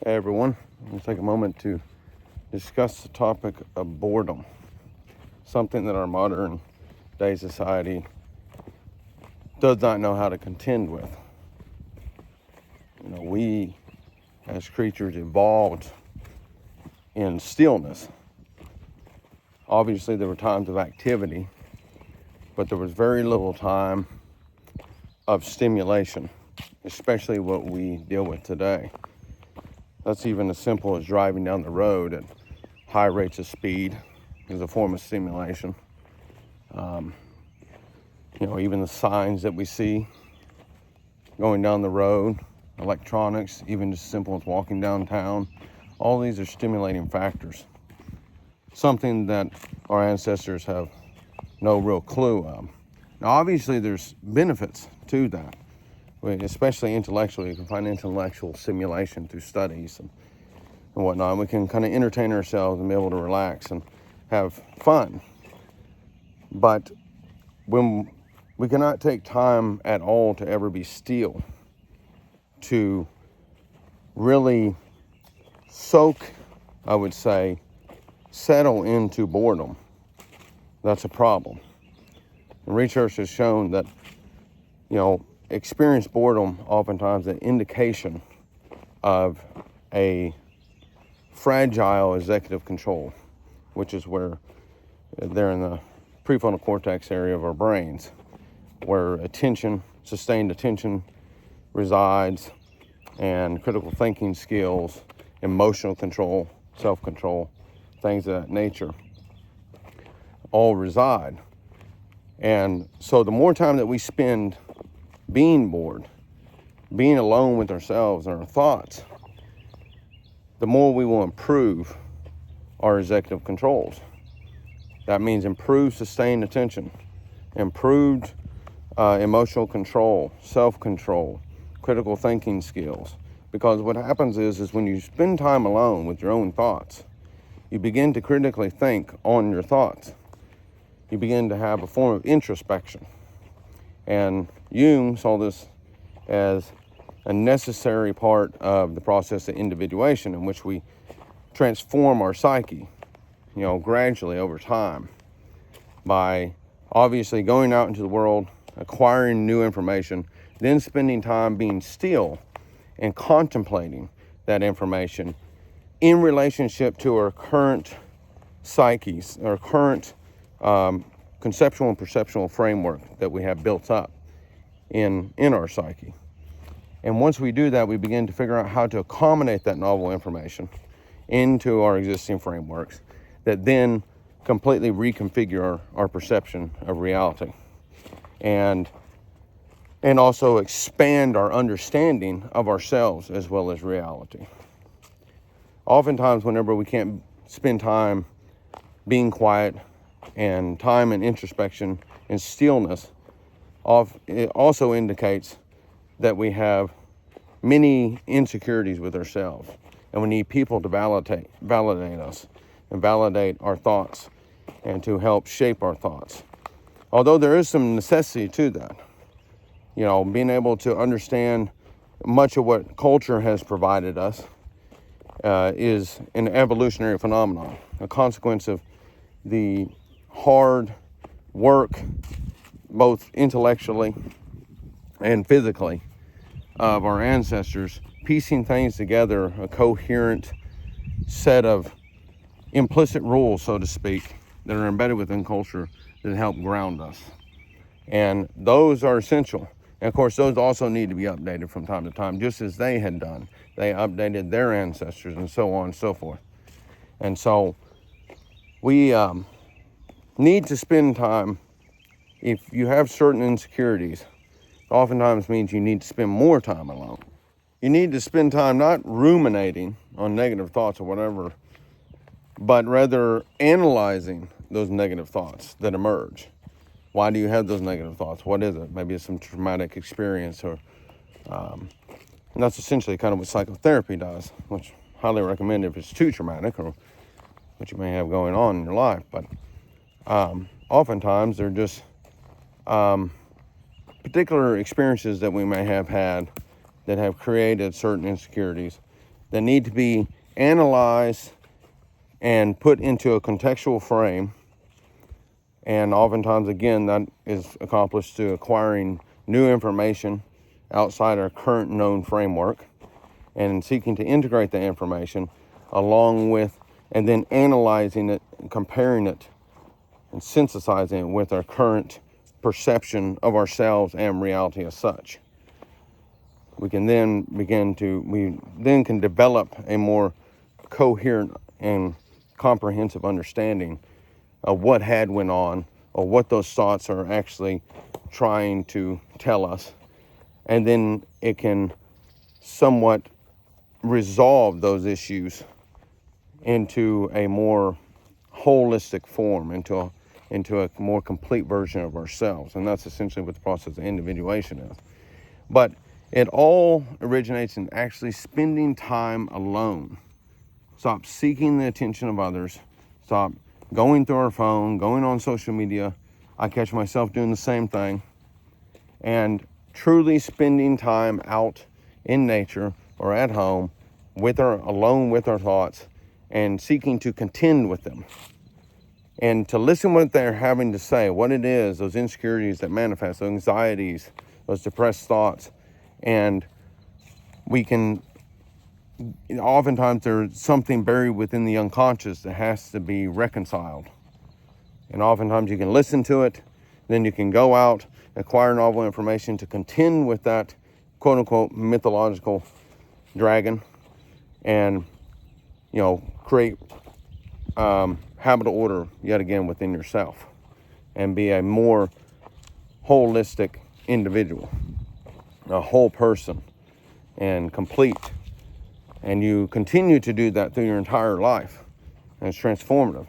Hey everyone, I'm going to take a moment to discuss the topic of boredom, something that our modern day society does not know how to contend with. We as creatures evolved in stillness. Obviously there were times of activity, but there was very little time of stimulation, especially what we deal with today. That's even as simple as driving down the road at high rates of speed is a form of stimulation. Even the signs that we see going down the road, electronics, even just simple as walking downtown, all these are stimulating factors. Something that our ancestors have no real clue of. Now, obviously, there's benefits to that. Especially intellectually, you can find intellectual stimulation through studies and whatnot. We can kind of entertain ourselves and be able to relax and have fun. But when we cannot take time at all to ever be still, to really soak, I would say, settle into boredom, that's a problem. And research has shown that, experience boredom oftentimes an indication of a fragile executive control, which is where they're in the prefrontal cortex area of our brains, where sustained attention resides, and critical thinking skills, emotional control, self-control, things of that nature all reside. And so the more time that we spend being bored, being alone with ourselves and our thoughts, the more we will improve our executive controls. That means improved sustained attention, improved emotional control, self-control, critical thinking skills. Because what happens is when you spend time alone with your own thoughts, you begin to critically think on your thoughts. You begin to have a form of introspection. And Jung saw this as a necessary part of the process of individuation, in which we transform our psyche, gradually over time, by obviously going out into the world, acquiring new information, then spending time being still and contemplating that information in relationship to our current psyches, our current conceptual and perceptual framework that we have built up in our psyche. And once we do that, we begin to figure out how to accommodate that novel information into our existing frameworks that then completely reconfigure our perception of reality, and also expand our understanding of ourselves as well as reality. Oftentimes, whenever we can't spend time being quiet and time in introspection and stillness, it also indicates that we have many insecurities with ourselves, and we need people to validate us and validate our thoughts and to help shape our thoughts. Although there is some necessity to that, being able to understand much of what culture has provided us is an evolutionary phenomenon, a consequence of the hard work, both intellectually and physically, of our ancestors, piecing things together, a coherent set of implicit rules, so to speak, that are embedded within culture that help ground us. And those are essential. And of course, those also need to be updated from time to time, just as they had done. They updated their ancestors and so on and so forth. And so we need to spend time. If you have certain insecurities, oftentimes means you need to spend more time alone. You need to spend time not ruminating on negative thoughts or whatever, but rather analyzing those negative thoughts that emerge. Why do you have those negative thoughts? What is it? Maybe it's some traumatic experience, and that's essentially kind of what psychotherapy does, which I highly recommend if it's too traumatic or what you may have going on in your life. But oftentimes they're just particular experiences that we may have had that have created certain insecurities that need to be analyzed and put into a contextual frame. And oftentimes, again, that is accomplished through acquiring new information outside our current known framework and seeking to integrate the information along with, and then analyzing it, and comparing it, and synthesizing it with our current perception of ourselves and reality as such. We can then can develop a more coherent and comprehensive understanding of what had went on, or what those thoughts are actually trying to tell us. And then it can somewhat resolve those issues into a more holistic form, into a more complete version of ourselves. And that's essentially what the process of individuation is. But it all originates in actually spending time alone. Stop seeking the attention of others. Stop going through our phone, going on social media. I catch myself doing the same thing. And truly spending time out in nature or at home alone with our thoughts, and seeking to contend with them. And to listen what they're having to say, what it is, those insecurities that manifest, those anxieties, those depressed thoughts. And we can, oftentimes there's something buried within the unconscious that has to be reconciled. And oftentimes you can listen to it, then you can go out, acquire novel information to contend with that quote unquote mythological dragon, and create habitable order yet again within yourself, and be a more holistic individual, a whole person, and complete. And you continue to do that through your entire life, and it's transformative.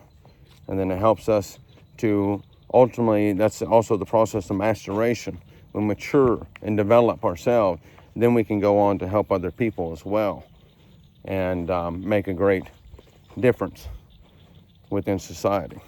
And then it helps us to ultimately, that's also the process of maturation. We mature and develop ourselves, then we can go on to help other people as well, and make a great difference within society.